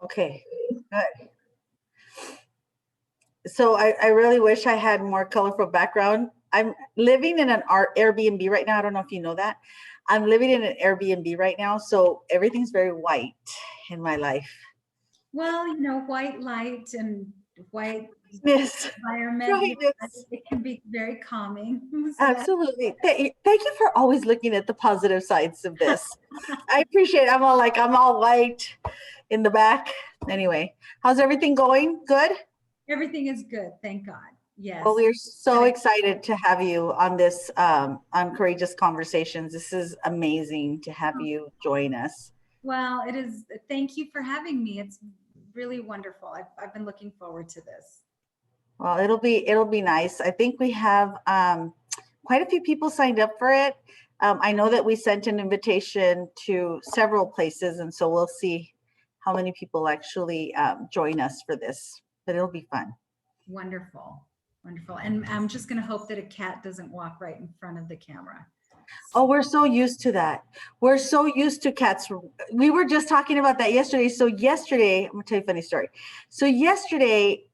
Okay, good. So I really wish I had more colorful background. I'm living in an Airbnb right now. I don't know if you know that. I'm living in an Airbnb right now, so everything's very white in my life. Well, white light and white Yes, environment, brightness. it can be very calming. So Absolutely. Thank you for always looking at the positive sides of this. I appreciate it. I'm all white in the back. Anyway, how's everything going? Good? everything is good, thank God. Well, Yes. we're so excited to have you on this on Courageous Conversations. This is amazing to have you join us. Well, it is. Thank you for having me. It's really wonderful. I've been looking forward to this. Well, it'll be nice. I think we have quite a few people signed up for it. I know that we sent an invitation to several places, and so we'll see how many people actually join us for this. But it'll be fun. Wonderful. Wonderful. And I'm just going to hope that a cat doesn't walk right in front of the camera. Oh, we're so used to that. We're so used to cats. We were just talking about that yesterday. So yesterday, I'm gonna tell you a funny story. So yesterday,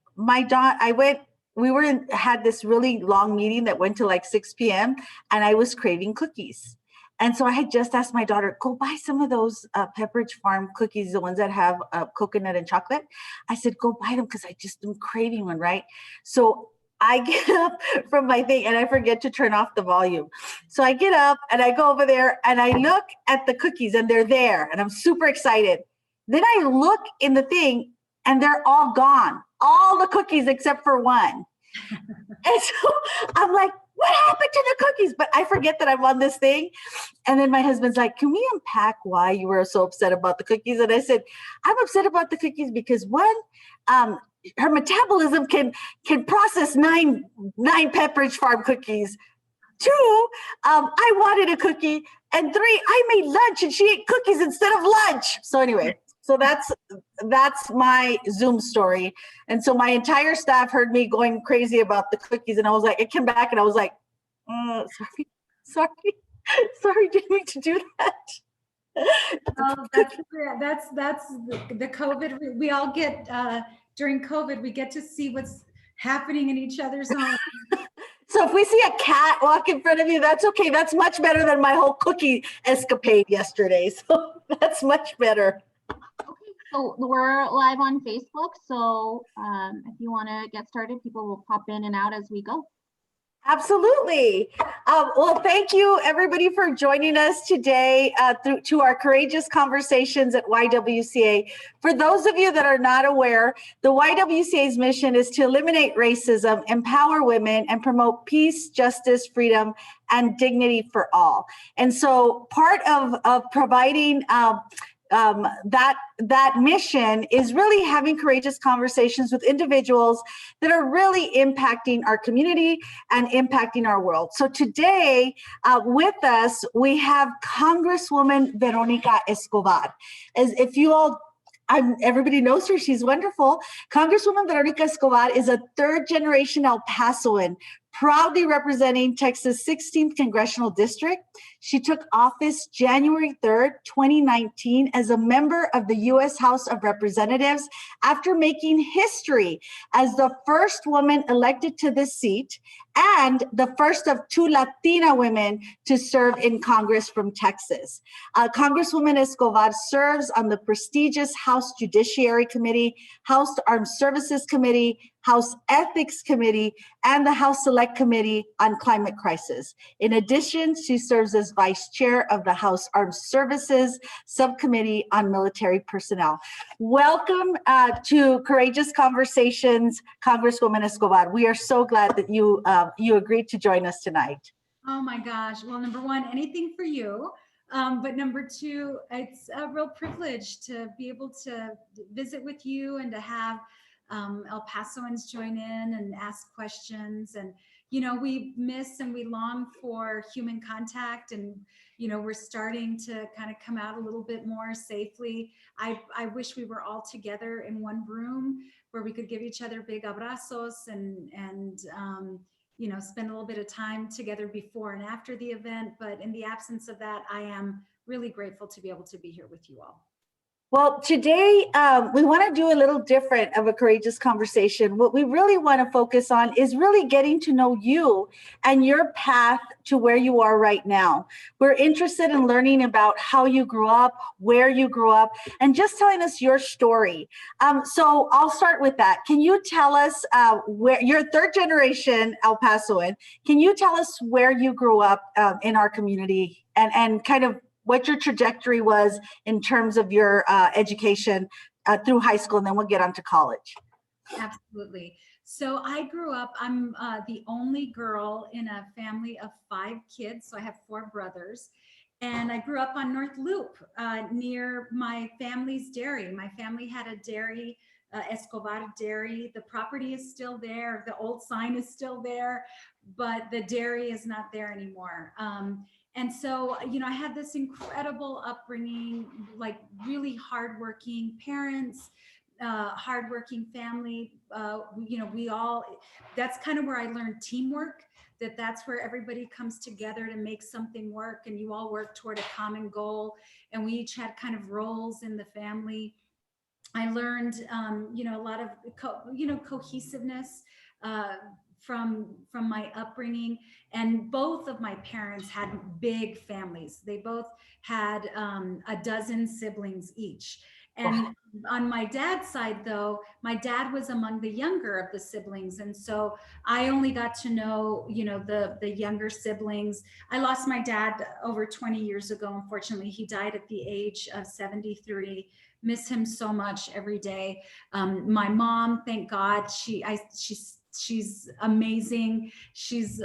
had this really long meeting that went to like 6 p.m. and I was craving cookies. And so I had just asked my daughter, go buy some of those Pepperidge Farm cookies, the ones that have coconut and chocolate. I said, go buy them because I just am craving one, right? So I get up from my thing and I forget to turn off the volume. So I get up and I go over there and I look at the cookies and they're there and I'm super excited. Then I look in the thing and they're all gone, all the cookies except for one. And so I'm like, what happened to the cookies? But I forget that I'm on this thing. And then my husband's like, can we unpack why you were so upset about the cookies? And I said, I'm upset about the cookies because one, her metabolism can process nine Pepperidge Farm cookies. Two, I wanted a cookie. And three, I made lunch and she ate cookies instead of lunch. So anyway, so that's my Zoom story. And so my entire staff heard me going crazy about the cookies. And I was like, I came back and I was like, sorry, didn't mean to do that. Oh, that's the COVID. We all get during COVID, we get to see what's happening in each other's homes. So if we see a cat walk in front of you, that's okay. That's much better than my whole cookie escapade yesterday. So that's much better. Okay, so we're live on Facebook. So if you want to get started, people will pop in and out as we go. Absolutely. Well, thank you everybody for joining us today to our Courageous Conversations at YWCA. For those of you that are not aware, the YWCA's mission is to eliminate racism, empower women, and promote peace, justice, freedom, and dignity for all. And so part of providing that mission is really having courageous conversations with individuals that are really impacting our community and impacting our world. So today with us, we have Congresswoman Veronica Escobar. As if you all everybody knows her. She's wonderful. Congresswoman Veronica Escobar is a third-generation El Pasoan, proudly representing Texas' 16th Congressional District. She took office January 3rd, 2019, as a member of the U.S. House of Representatives after making history as the first woman elected to this seat and the first of two Latina women to serve in Congress from Texas. Congresswoman Escobar serves on the prestigious House Judiciary Committee, House Armed Services Committee, House Ethics Committee, and the House Select Committee on Climate Crisis. In addition, she serves as Vice Chair of the House Armed Services Subcommittee on Military Personnel. Welcome to Courageous Conversations, Congresswoman Escobar. We are so glad that you agreed to join us tonight. Oh my gosh. Well, number one, anything for you. But number two, it's a real privilege to be able to visit with you and to have El Pasoans join in and ask questions. And, we miss and we long for human contact, and, we're starting to kind of come out a little bit more safely. I wish we were all together in one room where we could give each other big abrazos and spend a little bit of time together before and after the event. But in the absence of that, I am really grateful to be able to be here with you all. Well, today we want to do a little different of a courageous conversation. What we really want to focus on is really getting to know you and your path to where you are right now. We're interested in learning about how you grew up, where you grew up, and just telling us your story. So I'll start with that. Can you tell us where you're third generation El Pasoan? Can you tell us where you grew up in our community and kind of what your trajectory was in terms of your education through high school, and then we'll get on to college. Absolutely. So I grew up, I'm the only girl in a family of 5 kids. So I have 4 brothers. And I grew up on North Loop near my family's dairy. My family had a dairy, Escobar dairy. The property is still there. The old sign is still there, but the dairy is not there anymore. And so, you know, I had this incredible upbringing, like really hardworking parents, hardworking family. You know, we all, that's kind of where I learned teamwork, that's where everybody comes together to make something work and you all work toward a common goal. And we each had kind of roles in the family. I learned, you know, a lot of, cohesiveness, from my upbringing. And both of my parents had big families. They both had a dozen siblings each. And on my dad's side, though, my dad was among the younger of the siblings. And so I only got to know, you know, the younger siblings. I lost my dad over 20 years ago. Unfortunately, he died at the age of 73. Miss him so much every day. My mom, thank God, she's amazing. She's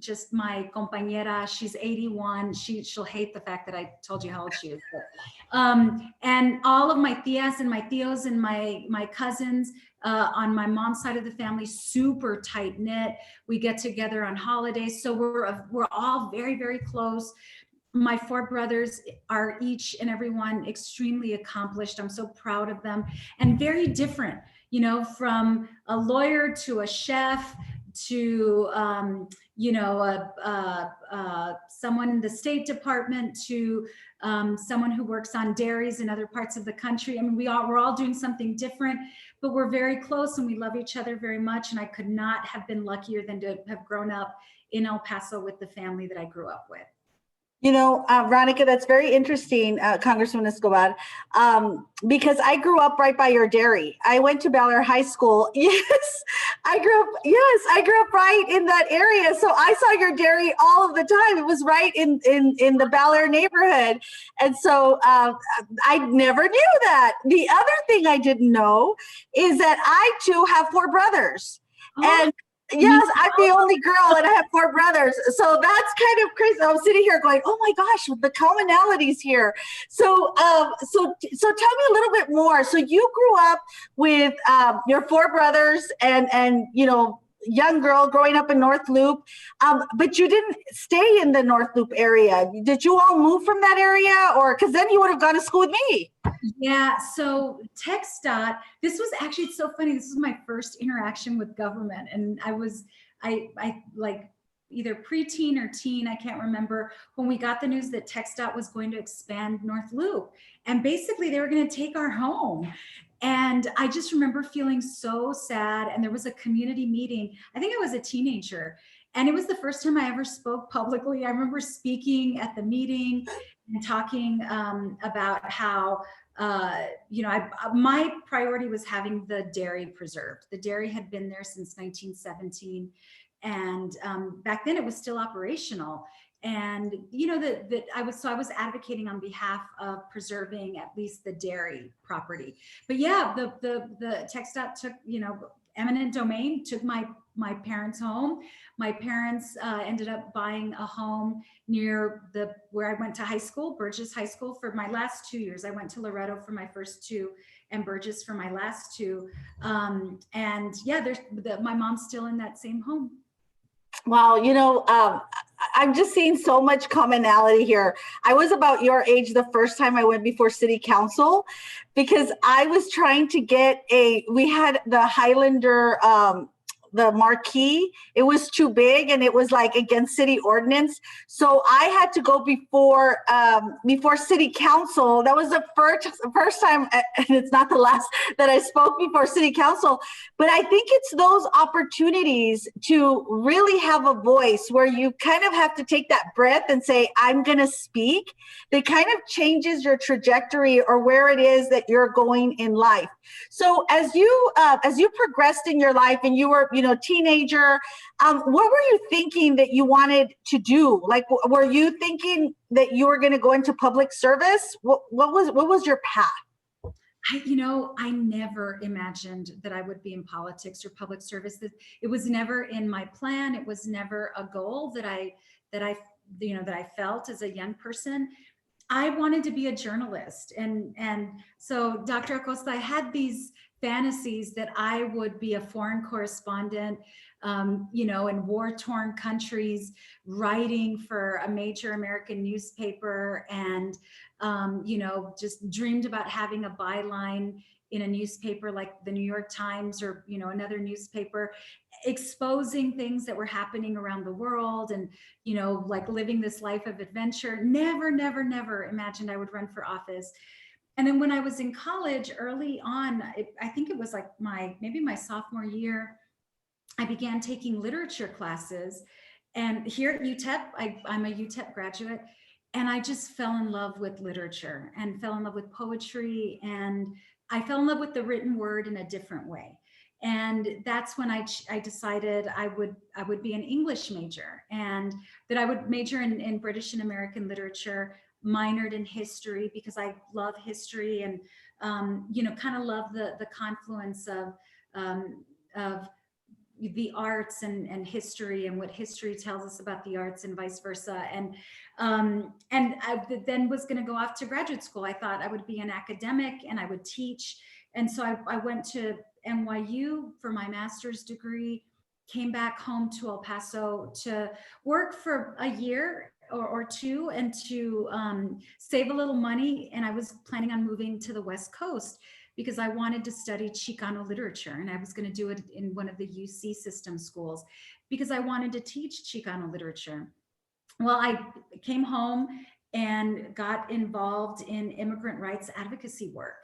just my compañera. She's 81. She'll hate the fact that I told you how old she is. But, and all of my tias and my tios and my cousins on my mom's side of the family, super tight knit. We get together on holidays, so we're all very, very close. My 4 brothers are each and every one extremely accomplished. I'm so proud of them, and very different, you know, from a lawyer to a chef to, you know, someone in the State Department to someone who works on dairies in other parts of the country. I mean, we're all doing something different, but we're very close and we love each other very much. And I could not have been luckier than to have grown up in El Paso with the family that I grew up with. You know, Veronica, that's very interesting, Congresswoman Escobar, because I grew up right by your dairy. I went to Bel Air High School. Yes, I grew up right in that area. So I saw your dairy all of the time. It was right in the Bel Air neighborhood. And so I never knew that. The other thing I didn't know is that I too have 4 brothers. Oh. And yes, I'm the only girl and I have 4 brothers. So that's kind of crazy. I'm sitting here going, oh my gosh, the commonalities here. So so tell me a little bit more. So you grew up with your 4 brothers and you know, young girl growing up in North Loop, but you didn't stay in the North Loop area. Did you all move from that area, or because then you would have gone to school with me? Yeah, so TxDOT, this was actually, it's so funny. This was my first interaction with government. And I like either preteen or teen, I can't remember, when we got the news that TxDOT was going to expand North Loop. And basically they were going to take our home. And I just remember feeling so sad. And there was a community meeting. I think I was a teenager. And it was the first time I ever spoke publicly. I remember speaking at the meeting and talking about how, you know, my priority was having the dairy preserved. The dairy had been there since 1917. And back then it was still operational. And, you know, that I was advocating on behalf of preserving at least the dairy property. But yeah, the TxDOT took, you know, eminent domain, took my parents' home. My parents ended up buying a home near where I went to high school, Burgess High School, for my last 2 years. I went to Loretto for my first 2 and Burgess for my last 2. And yeah, my mom's still in that same home. Wow, you know, I'm just seeing so much commonality here. I was about your age the first time I went before city council, because I was trying to get we had the Highlander the marquee. It was too big and it was like against city ordinance. So I had to go before city council. That was the first time, and it's not the last that I spoke before city council. But I think it's those opportunities to really have a voice where you kind of have to take that breath and say, I'm going to speak. That kind of changes your trajectory or where it is that you're going in life. So as you progressed in your life and you were, teenager, what were you thinking that you wanted to do? Like, were you thinking that you were going to go into public service? What was your path? I never imagined that I would be in politics or public service. It was never in my plan. It was never a goal that I felt as a young person. I wanted to be a journalist. And so Dr. Acosta, I had these fantasies that I would be a foreign correspondent, in war-torn countries, writing for a major American newspaper, and, just dreamed about having a byline in a newspaper like the New York Times or, another newspaper, exposing things that were happening around the world and, like living this life of adventure. Never imagined I would run for office. And then when I was in college early on, I think it was like maybe my sophomore year, I began taking literature classes. And here at UTEP, I'm a UTEP graduate, and I just fell in love with literature and fell in love with poetry. And I fell in love with the written word in a different way. And that's when I decided I would be an English major, and that I would major in British and American literature, minored in history because I love history and, kind of love the confluence of the arts and history and what history tells us about the arts and vice versa. And I then was going to go off to graduate school. I thought I would be an academic and I would teach. And so I went to NYU for my master's degree, came back home to El Paso to work for a year or two and to save a little money. And I was planning on moving to the West Coast because I wanted to study Chicano literature, and I was going to do it in one of the UC system schools because I wanted to teach Chicano literature. Well, I came home and got involved in immigrant rights advocacy work,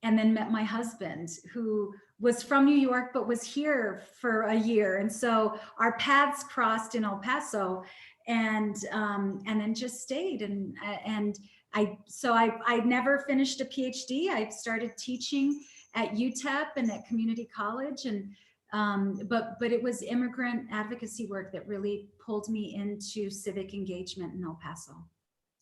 and then met my husband, who was from New York but was here for a year. And so our paths crossed in El Paso, and then just stayed. And I never finished a PhD. I started teaching at UTEP and at community college, and but it was immigrant advocacy work that really pulled me into civic engagement in El Paso.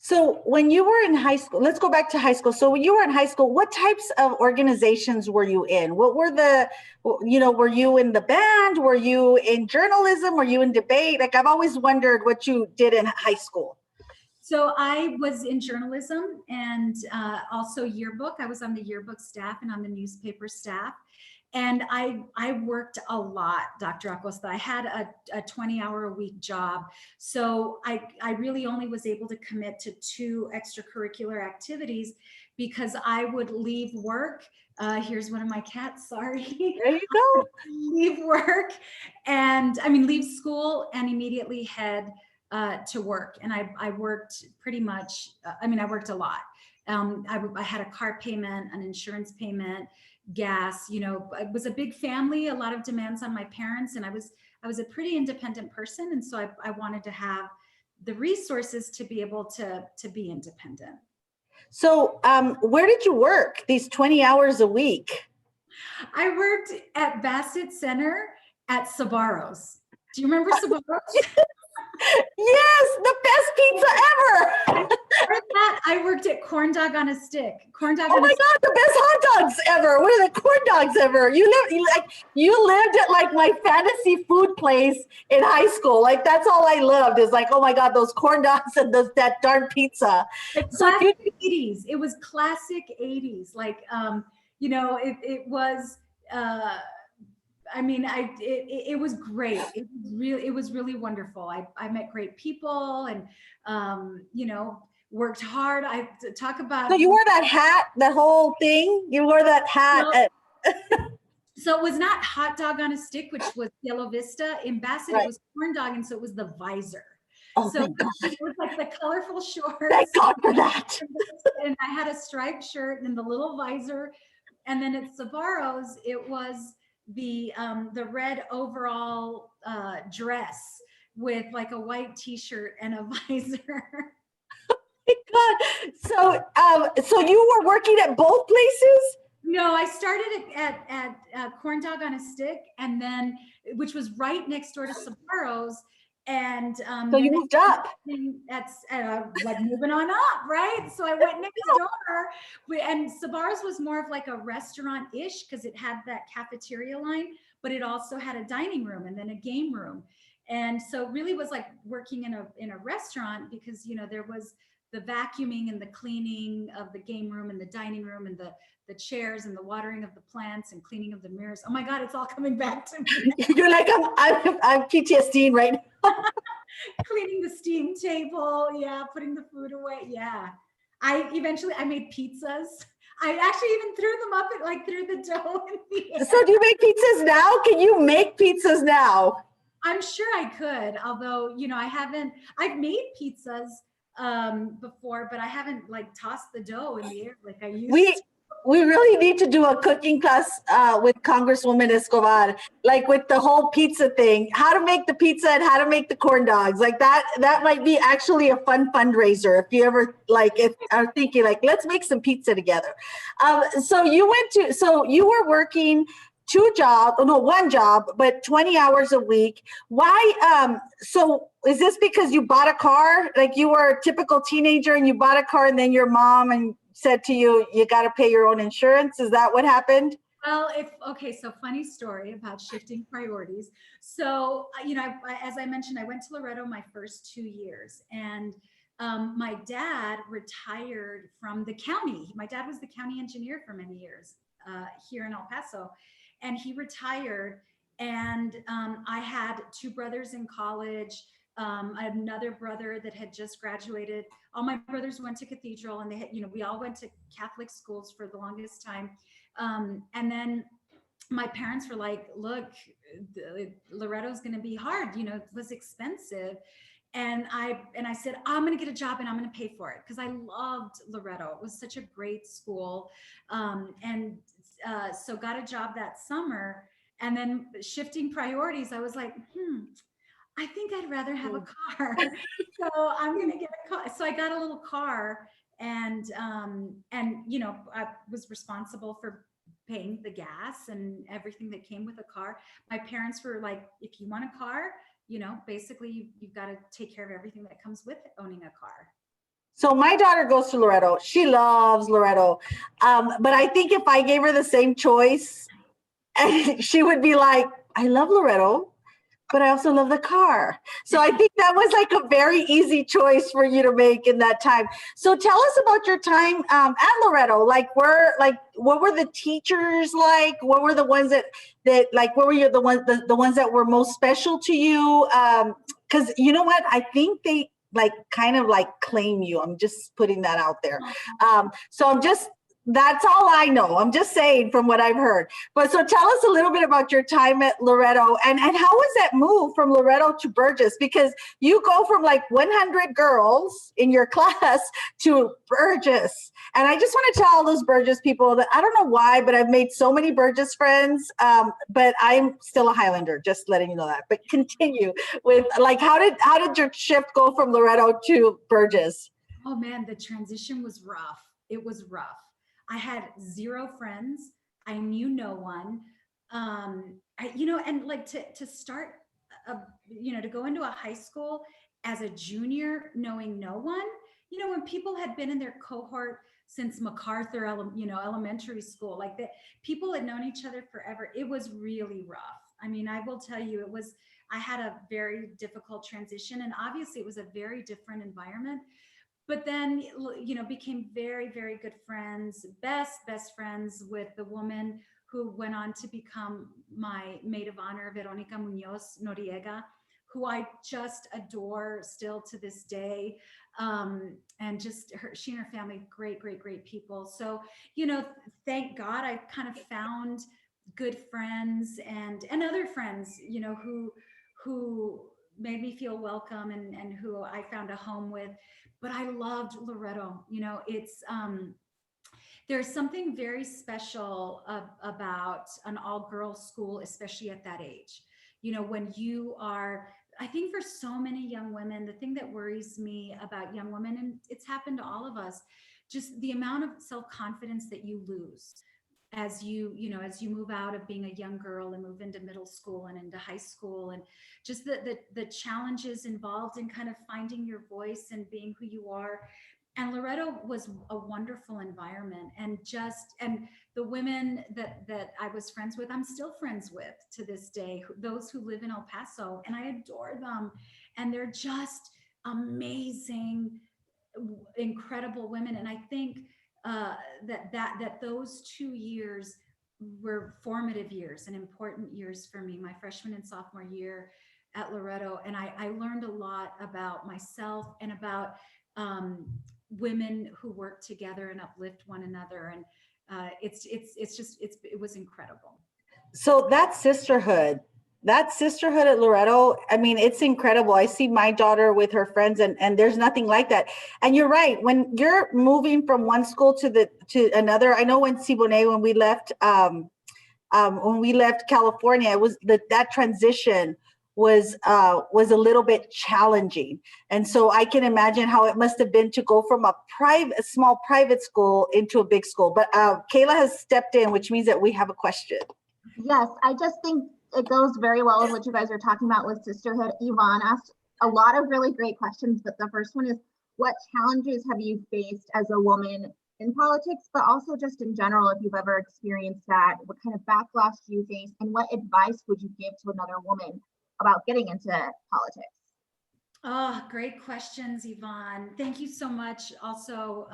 So when you were in high school, let's go back to high school. So when you were in high school, what types of organizations were you in? What were were you in the band? Were you in journalism? Were you in debate? Like, I've always wondered what you did in high school. So I was in journalism and also yearbook. I was on the yearbook staff and on the newspaper staff. And I worked a lot, Dr. Acosta. I had a 20-hour-a-week job. So I really only was able to commit to 2 extracurricular activities because I would leave work. Here's one of my cats, sorry. There you go. Leave work leave school and immediately head to work. And I worked pretty much, I worked a lot. I had a car payment, an insurance payment, gas, it was a big family, a lot of demands on my parents. And I was a pretty independent person. And so I wanted to have the resources to be able to be independent. So where did you work these 20 hours a week? I worked at Bassett Center at Sbarro's. Do you remember Sbarro's? Yes, the best pizza ever. I worked at Corn Dog on a Stick. Oh my God, the best hot dogs ever. What are the corn dogs ever? You lived at like my fantasy food place in high school. Like, that's all I loved is like, oh my God, those corn dogs and that darn pizza. Classic 80s. It was classic 80s. Like, it was. It was great. It was really wonderful. I met great people and, worked hard. So you wore that hat, that whole thing? You wore that hat. So it was not hot dog on a stick, which was Yellow Vista. In Bassett, Right. it was corn dog, and so it was the visor. Oh, So thank God. it was like the colorful shorts. Thank God for that. And I had a striped shirt and the little visor. And then at Sbarro's, it was the red overall dress with like a white t-shirt and a visor. God. So you were working at both places? No, I started at Corn Dog on a Stick, and then which was right next door to Sbarro's, and So you moved up. That's like moving on up, right? So I went next door, and Sbarro's was more of like a restaurant-ish because it had that cafeteria line, but it also had a dining room and then a game room, and so it really was like working in a restaurant because there was the vacuuming and the cleaning of the game room and the dining room and the chairs and the watering of the plants and cleaning of the mirrors. Oh my God, it's all coming back to me. You're like, I'm PTSD right now. Cleaning the steam table, yeah, putting the food away, yeah. I made pizzas. I actually even threw them up threw the dough in the air. So do you make pizzas now? Can you make pizzas now? I'm sure I could, although I've made pizzas before, but I haven't tossed the dough in the air like I used to. We really need to do a cooking class with Congresswoman Escobar, like with the whole pizza thing, how to make the pizza and how to make the corn dogs. Like that might be actually a fun fundraiser if you ever are thinking like, let's make some pizza together. So you were working one job, but 20 hours a week. Why? So is this because you bought a car? Like you were a typical teenager and you bought a car and then your mom said to you, you got to pay your own insurance. Is that what happened? Well, so funny story about shifting priorities. So, as I mentioned, I went to Loretto my first 2 years, and my dad retired from the county. My dad was the county engineer for many years here in El Paso, and he retired. And I had 2 brothers in college. I had another brother that had just graduated. All my brothers went to Cathedral, and they had, we all went to Catholic schools for the longest time. And then my parents were like, look, Loretto's going to be hard. It was expensive. And I said, I'm going to get a job and I'm going to pay for it. Cause I loved Loretto. It was such a great school. So got a job that summer, and then shifting priorities. I was like, I think I'd rather have a car. So I'm going to get a car. So I got a little car, and I was responsible for paying the gas and everything that came with a car. My parents were like, if you want a car, basically you've got to take care of everything that comes with owning a car. So my daughter goes to Loretto. She loves Loretto. But I think if I gave her the same choice, she would be like, I love Loretto, but I also love the car. So I think that was like a very easy choice for you to make in that time. So tell us about your time at Loretto. What were the teachers like? What were the ones that what were the ones that were most special to you? Because you know what? I think they kind of claim you. I'm just putting that out there. That's all I know. I'm just saying from what I've heard. But so tell us a little bit about your time at Loretto, and how was that move from Loretto to Burgess? Because you go from 100 girls in your class to Burgess. And I just want to tell all those Burgess people that I don't know why, but I've made so many Burgess friends, but I'm still a Highlander, just letting you know that. But continue with how did your shift go from Loretto to Burgess? Oh man, the transition was rough. It was rough. I had 0 friends. I knew no one. To start, to go into a high school as a junior, knowing no one, when people had been in their cohort since MacArthur, elementary school, people had known each other forever. It was really rough. I mean, I will tell you, I had a very difficult transition, and obviously it was a very different environment. But then, became very, very good friends, best friends with the woman who went on to become my maid of honor, Veronica Munoz Noriega, who I just adore still to this day. And just she and her family, great, great, great people. So, thank God I kind of found good friends and other friends, you know, who made me feel welcome and who I found a home with. But I loved Loretto. You know, it's there's something very special about an all-girls school, especially at that age. You know, when you are, I think for so many young women, the thing that worries me about young women, and it's happened to all of us, just the amount of self-confidence that you lose as as you move out of being a young girl and move into middle school and into high school, and just the challenges involved in kind of finding your voice and being who you are. And Loretto was a wonderful environment, and the women that I was friends with, I'm still friends with to this day, those who live in El Paso, and I adore them. And they're just amazing, incredible women. And I think that those 2 years were formative years and important years for me, my freshman and sophomore year at Loretto. And I learned a lot about myself and about women who work together and uplift one another. And it was incredible. So that sisterhood at Loretto, I mean, it's incredible. I see my daughter with her friends, and there's nothing like that. And you're right, when you're moving from one school to another, I know when when we left California, it was that transition was a little bit challenging. And so I can imagine how it must have been to go from a small private school into a big school. But Kayla has stepped in, which means that we have a question. Yes, I just think it goes very well with what you guys are talking about with sisterhood. Yvonne asked a lot of really great questions, but the first one is, what challenges have you faced as a woman in politics, but also just in general, if you've ever experienced that? What kind of backlash do you face, and what advice would you give to another woman about getting into politics? Oh, great questions, Yvonne. Thank you so much. Also,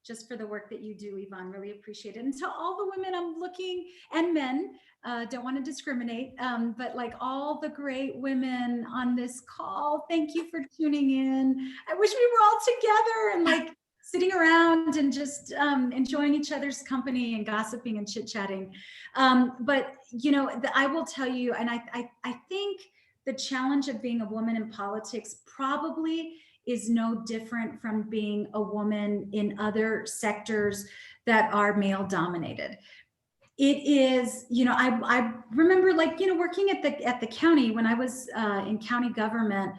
just for the work that you do, Yvonne, really appreciate it. And to all the women I'm looking, and men, don't want to discriminate, but like all the great women on this call, thank you for tuning in. I wish we were all together and like sitting around and just enjoying each other's company and gossiping and chit-chatting. But, you know, I will tell you, and I think the challenge of being a woman in politics probably is no different from being a woman in other sectors that are male dominated. It is, you know, I remember, like, you know, working at the county when I was in county government,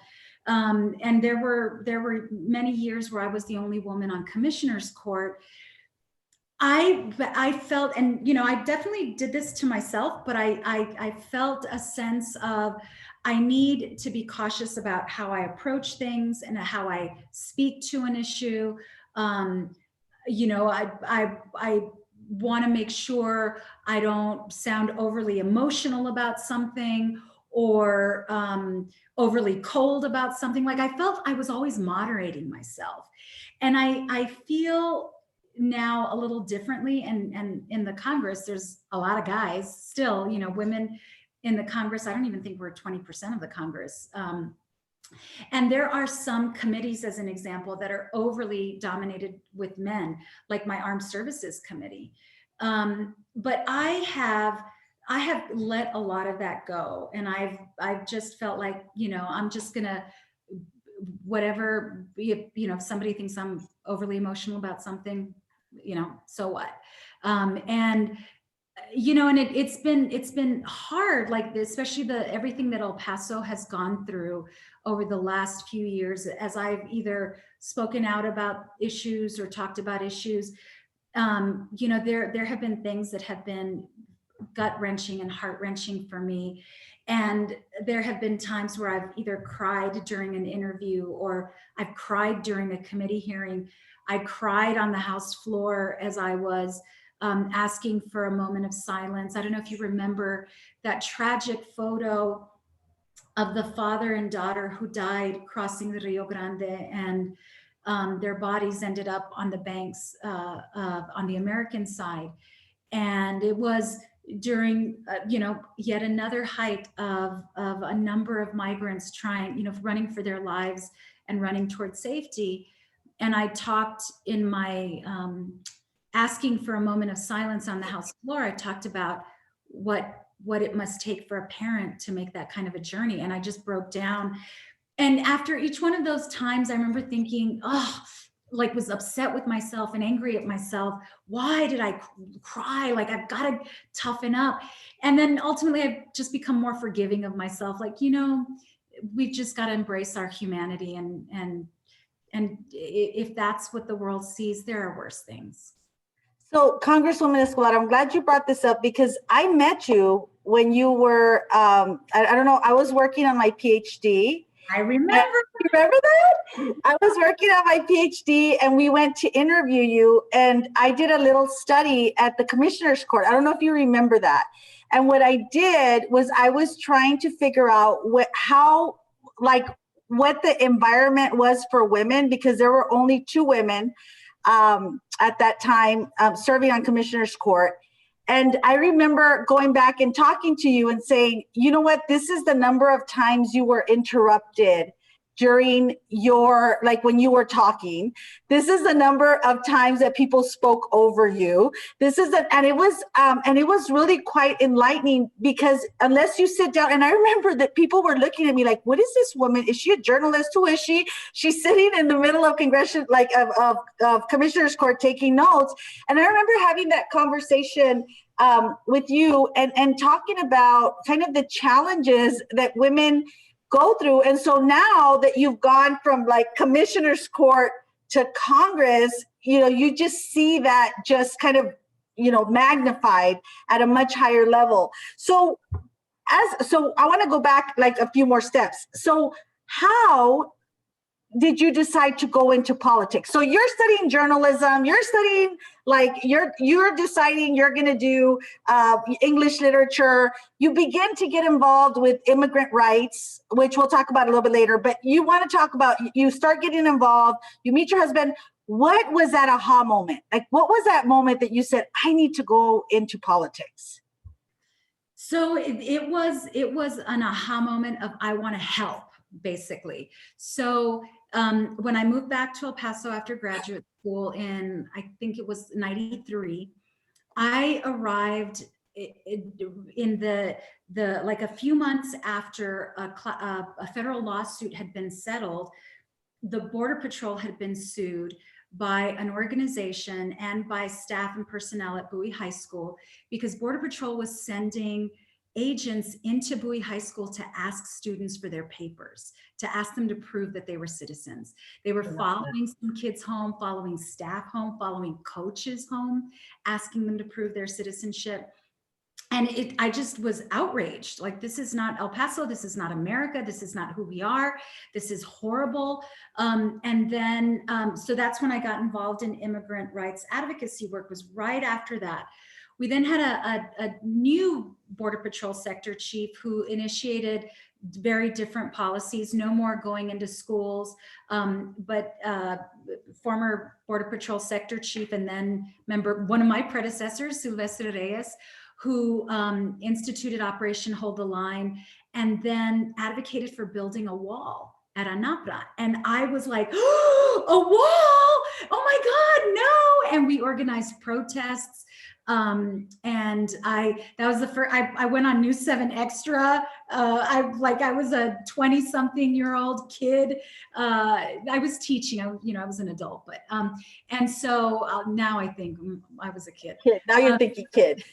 and there were many years where I was the only woman on commissioner's court. I felt, and you know, I definitely did this to myself, but I felt a sense of, I need to be cautious about how I approach things and how I speak to an issue. You know, I want to make sure I don't sound overly emotional about something, or overly cold about something. Like, I felt I was always moderating myself. And I feel now a little differently. And in the Congress, there's a lot of guys still, you know, women in the Congress. I don't even think we're 20% of the Congress. And there are some committees, as an example, that are overly dominated with men, like my Armed Services Committee. But I have let a lot of that go. And I've just felt like, you know, I'm just gonna, whatever, you know, if somebody thinks I'm overly emotional about something, you know, so what? And you know, and it's been hard, like, especially everything that El Paso has gone through over the last few years, as I've either spoken out about issues or talked about issues. You know, there have been things that have been gut-wrenching and heart-wrenching for me. And there have been times where I've either cried during an interview, or I've cried during a committee hearing. I cried on the House floor as I was asking for a moment of silence. I don't know if you remember that tragic photo of the father and daughter who died crossing the Rio Grande, and their bodies ended up on the banks on the American side. And it was during, you know, yet another height of a number of migrants trying, you know, running for their lives and running towards safety. And I talked in my asking for a moment of silence on the House floor, I talked about what it must take for a parent to make that kind of a journey. And I just broke down. And after each one of those times, I remember thinking, oh, like was upset with myself and angry at myself. Why did I cry? Like, I've got to toughen up. And then ultimately I've just become more forgiving of myself. Like, you know, we've just got to embrace our humanity. And if that's what the world sees, there are worse things. So, Congresswoman Escobar, I'm glad you brought this up because I met you when you were, I don't know, I was working on my PhD. I remember. You remember that? I was working on my PhD and we went to interview you, and I did a little study at the Commissioner's Court. I don't know if you remember that. And what I did was I was trying to figure out what the environment was for women, because there were only 2 women at that time serving on Commissioner's Court. And I remember going back and talking to you and saying, you know what, this is the number of times you were interrupted during your, like when you were talking. This is the number of times that people spoke over you. And it was really quite enlightening, because unless you sit down, and I remember that people were looking at me like, what is this woman? Is she a journalist? Who is she? She's sitting in the middle of of Commissioner's Court taking notes. And I remember having that conversation with you and talking about kind of the challenges that women go through. And so now that you've gone from like Commissioner's Court to Congress, you know, you just see that just kind of, you know, magnified at a much higher level. So I want to go back like a few more steps. So how did you decide to go into politics? So you're studying journalism, you're studying you're deciding you're going to do English literature. You begin to get involved with immigrant rights, which we'll talk about a little bit later, but you want to talk about, you start getting involved, you meet your husband. What was that aha moment? Like, what was that moment that you said, I need to go into politics? So it was an aha moment of, I want to help, basically. So when I moved back to El Paso after graduate school in, I think it was 93, I arrived in the like a few months after a federal lawsuit had been settled. The Border Patrol had been sued by an organization and by staff and personnel at Bowie High School, because Border Patrol was sending agents into Bowie High School to ask students for their papers, to ask them to prove that they were citizens. They were following some kids home, following staff home, following coaches home, asking them to prove their citizenship. And I just was outraged. Like, this is not El Paso. This is not America. This is not who we are. This is horrible. And then, so that's when I got involved in immigrant rights advocacy work, was right after that. We then had a new Border Patrol sector chief who initiated very different policies, no more going into schools, but former Border Patrol sector chief and then member, one of my predecessors, Sylvia, who instituted Operation Hold the Line and then advocated for building a wall at Anapra. And I was like, oh, a wall, oh my God, no. And we organized protests. And that was the first, I went on News 7 Extra. I was a 20-something-year-old kid. I was teaching, I was an adult, but, and so now I think I was a kid. Now you're thinking kid.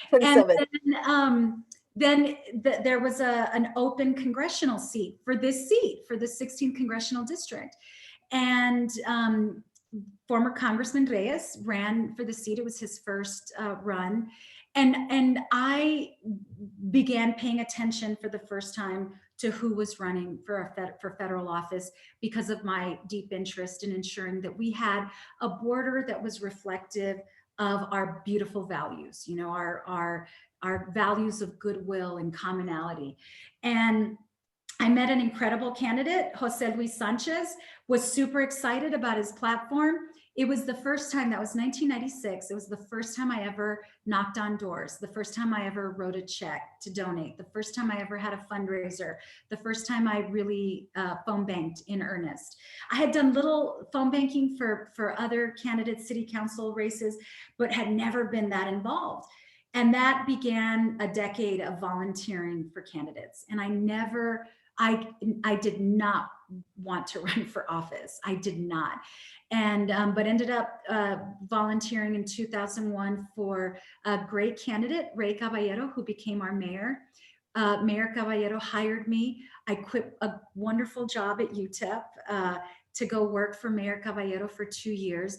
27. And then there was an open congressional seat for the 16th Congressional District. And former Congressman Reyes ran for the seat. It was his first run. And I began paying attention for the first time to who was running for federal office, because of my deep interest in ensuring that we had a border that was reflective of our beautiful values, our values of goodwill and commonality. And I met an incredible candidate, Jose Luis Sanchez, was super excited about his platform. It was the first time, that was 1996. It was the first time I ever knocked on doors, the first time I ever wrote a check to donate, the first time I ever had a fundraiser, the first time I really phone banked in earnest. I had done little phone banking for other candidates, city council races, but had never been that involved. And that began a decade of volunteering for candidates. And I did not want to run for office. I did not. And, but ended up volunteering in 2001 for a great candidate, Ray Caballero, who became our mayor. Mayor Caballero hired me. I quit a wonderful job at UTEP to go work for Mayor Caballero for 2 years.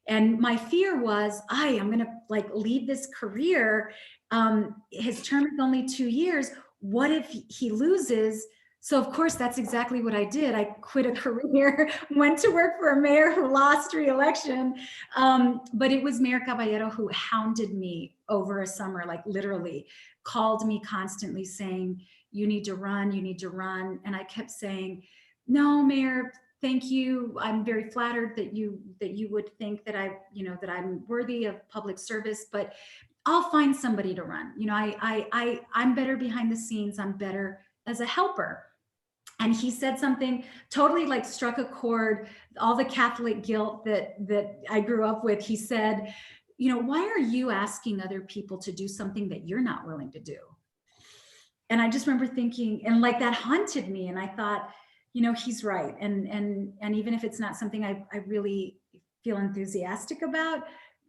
And my fear was, I'm going to like leave this career. His term is only 2 years. What if he loses? So of course, that's exactly what I did. I quit a career, went to work for a mayor who lost re-election. But it was Mayor Caballero who hounded me over a summer, like literally called me constantly saying, you need to run, you need to run. And I kept saying, no, Mayor, thank you. I'm very flattered that you would think that that I'm worthy of public service, but I'll find somebody to run. I'm better behind the scenes. I'm better as a helper. And he said something totally like struck a chord, all the Catholic guilt that I grew up with. He said, why are you asking other people to do something that you're not willing to do? And I just remember thinking, and like that haunted me. And I thought, he's right. And even if it's not something I really feel enthusiastic about,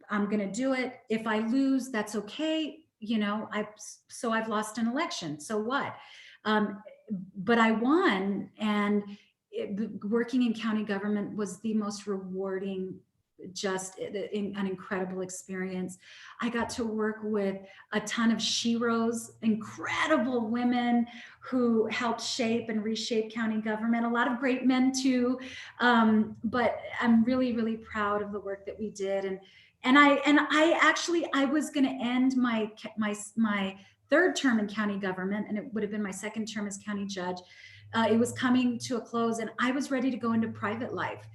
I'm going to do it. If I lose, that's okay. I've lost an election. So what? But I won, and working in county government was the most rewarding, just an incredible experience. I got to work with a ton of sheroes, incredible women who helped shape and reshape county government, a lot of great men too. But I'm really, really proud of the work that we did. And I was going to end my third term in county government, and it would have been my second term as county judge. It was coming to a close, and I was ready to go into private life.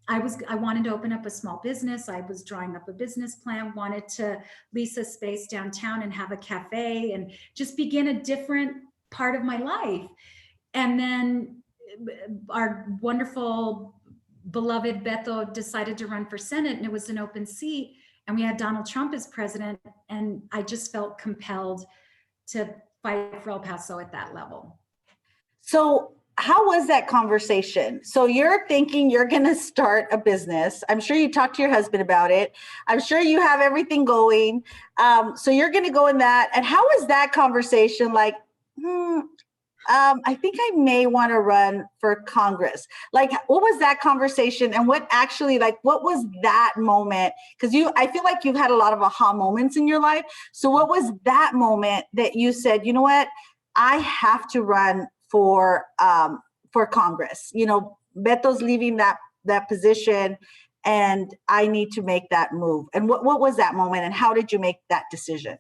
I wanted to open up a small business. I was drawing up a business plan, wanted to lease a space downtown and have a cafe and just begin a different part of my life. And then our wonderful, beloved Beto decided to run for Senate, and it was an open seat, and we had Donald Trump as president, and I just felt compelled to fight for El Paso at that level. So how was that conversation? So you're thinking you're going to start a business. I'm sure you talked to your husband about it. I'm sure you have everything going. So you're going to go in that. And how was that conversation like, I think I may want to run for Congress. Like, what was that conversation, and what was that moment? Because I feel like you've had a lot of aha moments in your life. So what was that moment that you said, you know what, I have to run for Congress? Beto's leaving that position, and I need to make that move. And what was that moment, and how did you make that decision?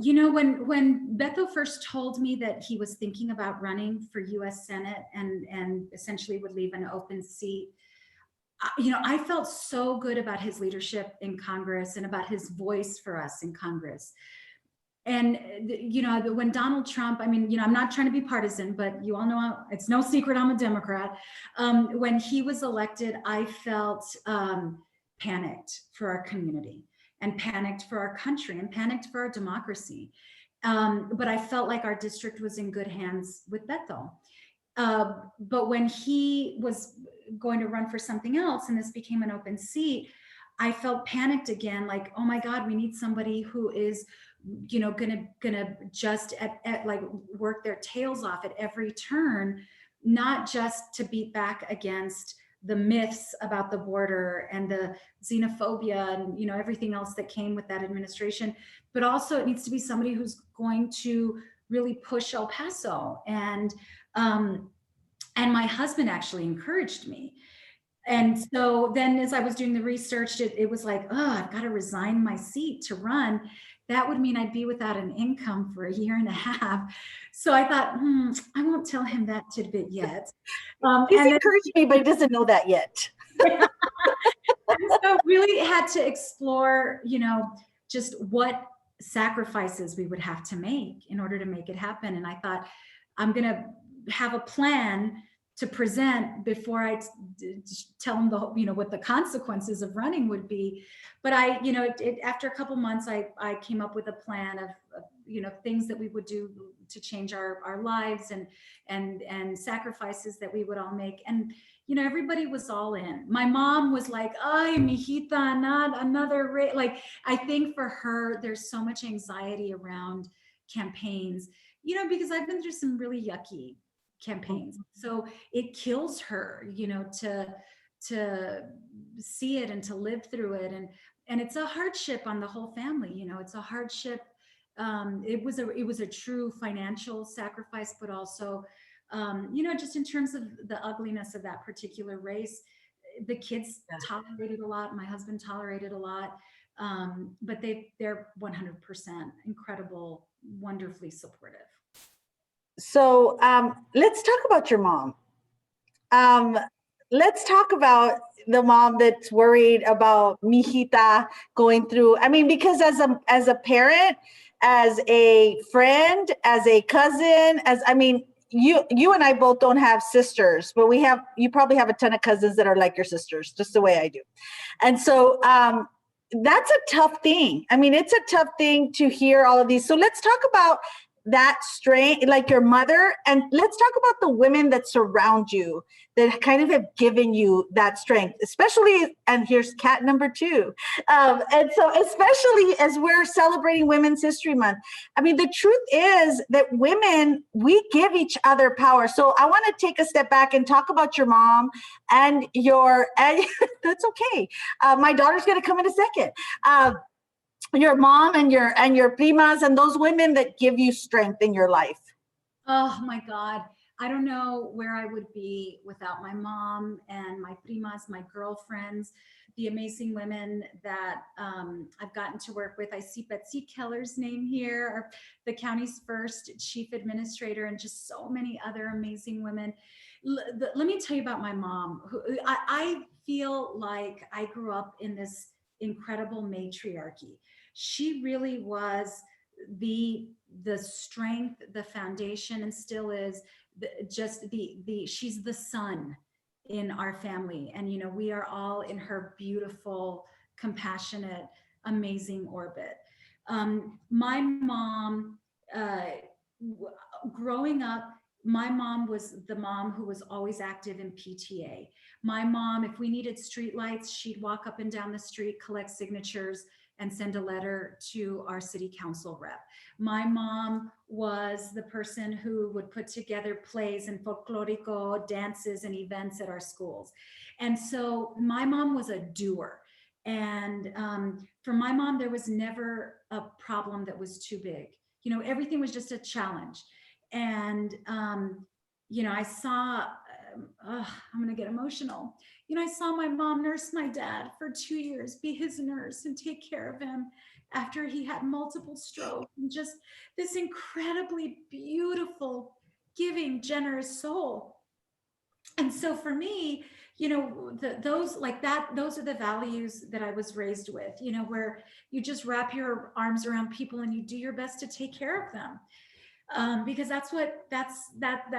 When Beto first told me that he was thinking about running for U.S. Senate and essentially would leave an open seat, I felt so good about his leadership in Congress and about his voice for us in Congress. And, when Donald Trump, I'm not trying to be partisan, but you all know it's no secret I'm a Democrat. When he was elected, I felt panicked for our community, and panicked for our country, and panicked for our democracy. But I felt like our district was in good hands with Beto. But when he was going to run for something else, and this became an open seat, I felt panicked again, like, oh my God, we need somebody who is, gonna just like work their tails off at every turn, not just to beat back against the myths about the border and the xenophobia and everything else that came with that administration, but also it needs to be somebody who's going to really push El Paso. And my husband actually encouraged me. And so then as I was doing the research, it was like, I've got to resign my seat to run. That would mean I'd be without an income for 1.5 years. So I thought, I won't tell him that tidbit yet. He's encouraged me, but he doesn't know that yet. So really had to explore, just what sacrifices we would have to make in order to make it happen. And I thought, I'm going to have a plan to present before I tell them the, what the consequences of running would be. But after a couple months, I came up with a plan of things that we would do to change our lives and sacrifices that we would all make. And, everybody was all in. My mom was like, ay, mijita, not another race. Like, I think for her, there's so much anxiety around campaigns, because I've been through some really yucky campaigns. So it kills her, to see it and to live through it. And it's a hardship on the whole family. It's a hardship. It was a true financial sacrifice, but also, just in terms of the ugliness of that particular race, the kids tolerated a lot. My husband tolerated a lot. But they're 100% incredible, wonderfully supportive. So let's talk about your mom. Let's talk about the mom that's worried about mijita going through. I mean, because as a parent, as a friend, as a cousin, you and I both don't have sisters, but you probably have a ton of cousins that are like your sisters, just the way I do. And so that's a tough thing. I mean, it's a tough thing to hear all of these. So let's talk about that strength, like your mother, and let's talk about the women that surround you that kind of have given you that strength, especially, and here's cat number 2. And so especially as we're celebrating Women's History Month, I mean, the truth is that women, we give each other power. So I want to take a step back and talk about your mom and that's okay. My daughter's going to come in a second. Your mom and your primas and those women that give you strength in your life. Oh my God. I don't know where I would be without my mom and my primas, my girlfriends, the amazing women that I've gotten to work with. I see Betsy Keller's name here, the county's first chief administrator, and just so many other amazing women. Let me tell you about my mom. I feel like I grew up in this incredible matriarchy. She really was the strength, the foundation, and still is she's the sun in our family. And, we are all in her beautiful, compassionate, amazing orbit. My mom, growing up, my mom was the mom who was always active in PTA. My mom, if we needed streetlights, she'd walk up and down the street, collect signatures, and send a letter to our city council rep. My mom was the person who would put together plays and folklorico dances and events at our schools. And so my mom was a doer. And for my mom, there was never a problem that was too big. Everything was just a challenge. And, I saw, I'm gonna get emotional. I saw my mom nurse my dad for 2 years, be his nurse and take care of him after he had multiple strokes, and just this incredibly beautiful, giving, generous soul. And so for me, those are the values that I was raised with, where you just wrap your arms around people and you do your best to take care of them. Because that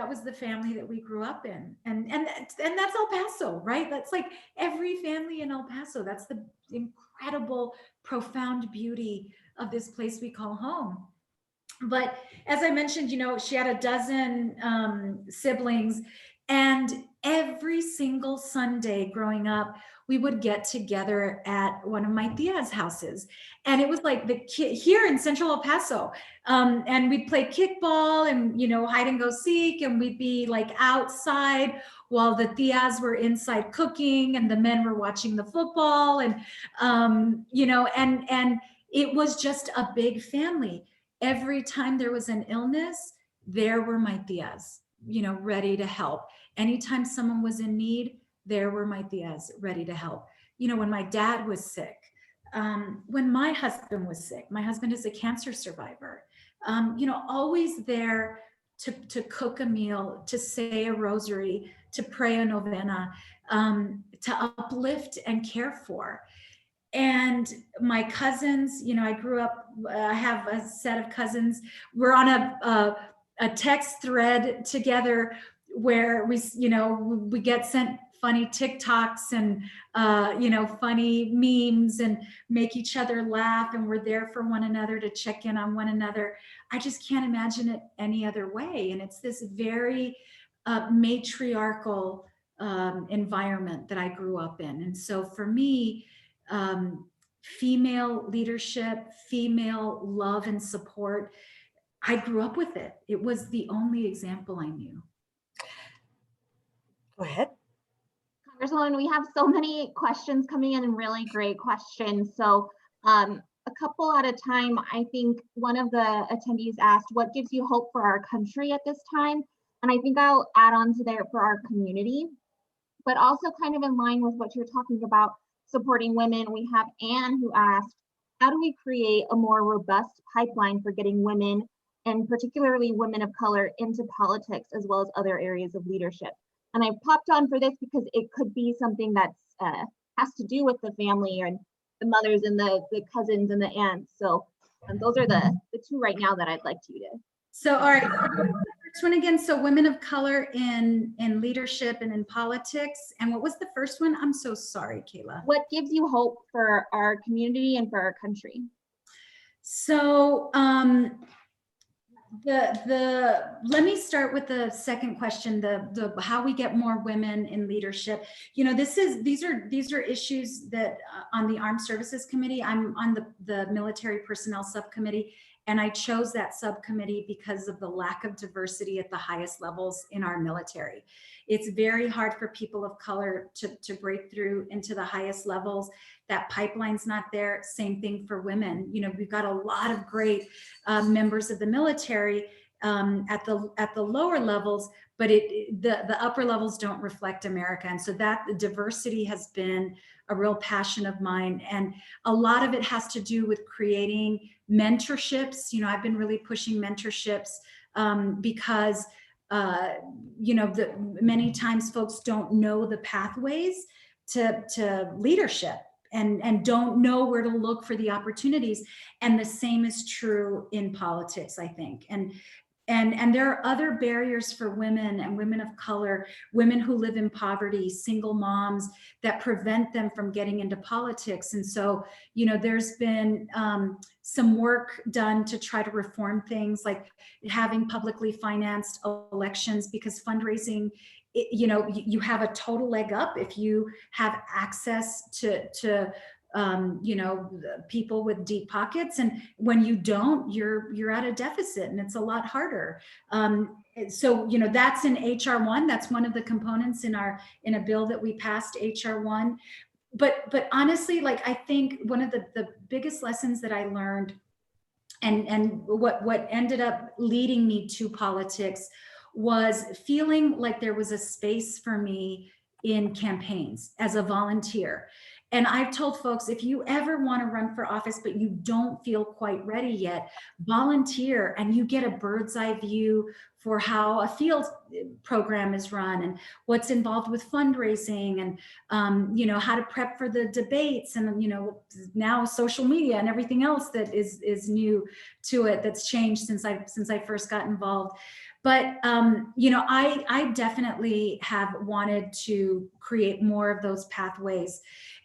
was the family that we grew up in, and that's El Paso, right? That's like every family in El Paso. That's the incredible, profound beauty of this place we call home. But as I mentioned, she had a dozen siblings, and every single Sunday growing up, we would get together at one of my tia's houses. And it was like the kid here in Central El Paso. And we'd play kickball and, hide and go seek. And we'd be like outside while the tias were inside cooking and the men were watching the football. And, and it was just a big family. Every time there was an illness, there were my tias, ready to help. Anytime someone was in need, there were my tias ready to help. When my dad was sick, when my husband was sick, my husband is a cancer survivor, always there to cook a meal, to say a rosary, to pray a novena, to uplift and care for. And my cousins, I grew up, I have a set of cousins. We're on a text thread together where we get sent funny TikToks and, funny memes and make each other laugh, and we're there for one another to check in on one another. I just can't imagine it any other way. And it's this very matriarchal environment that I grew up in. And so for me, female leadership, female love and support, I grew up with it. It was the only example I knew. Go ahead. Congresswoman, we have so many questions coming in and really great questions. So a couple at a time. I think one of the attendees asked, what gives you hope for our country at this time? And I think I'll add on to there for our community, but also kind of in line with what you're talking about, supporting women. We have Anne who asked, how do we create a more robust pipeline for getting women, and particularly women of color, into politics as well as other areas of leadership? And I popped on for this because it could be something that has to do with the family and the mothers and the cousins and the aunts. So those are the two right now that I'd like you to. So, all right, first one again. So women of color in leadership and in politics. And what was the first one? I'm so sorry, Kayla. What gives you hope for our community and for our country? So let me start with the second question, the how we get more women in leadership. These are issues that on the Armed Services Committee. I'm on the Military Personnel Subcommittee, and I chose that subcommittee because of the lack of diversity at the highest levels in our military. It's very hard for people of color to break through into the highest levels. That pipeline's not there. Same thing for women. We've got a lot of great members of the military at the lower levels, but the upper levels don't reflect America. And so that the diversity has been a real passion of mine. And a lot of it has to do with creating mentorships. I've been really pushing mentorships because many times folks don't know the pathways to leadership and don't know where to look for the opportunities. And the same is true in politics, I think. And there are other barriers for women and women of color, women who live in poverty, single moms, that prevent them from getting into politics. And so, there's been some work done to try to reform things like having publicly financed elections, because fundraising, you have a total leg up if you have access to people with deep pockets, and when you don't, you're at a deficit, and it's a lot harder. So that's in HR 1. That's one of the components in a bill that we passed, HR 1. But honestly, I think one of the biggest lessons that I learned, and what ended up leading me to politics, was feeling like there was a space for me in campaigns as a volunteer. And I've told folks, if you ever want to run for office, but you don't feel quite ready yet, volunteer, and you get a bird's eye view for how a field program is run and what's involved with fundraising and, how to prep for the debates and, now social media and everything else that is new to it, that's changed since I first got involved. But, I definitely have wanted to create more of those pathways,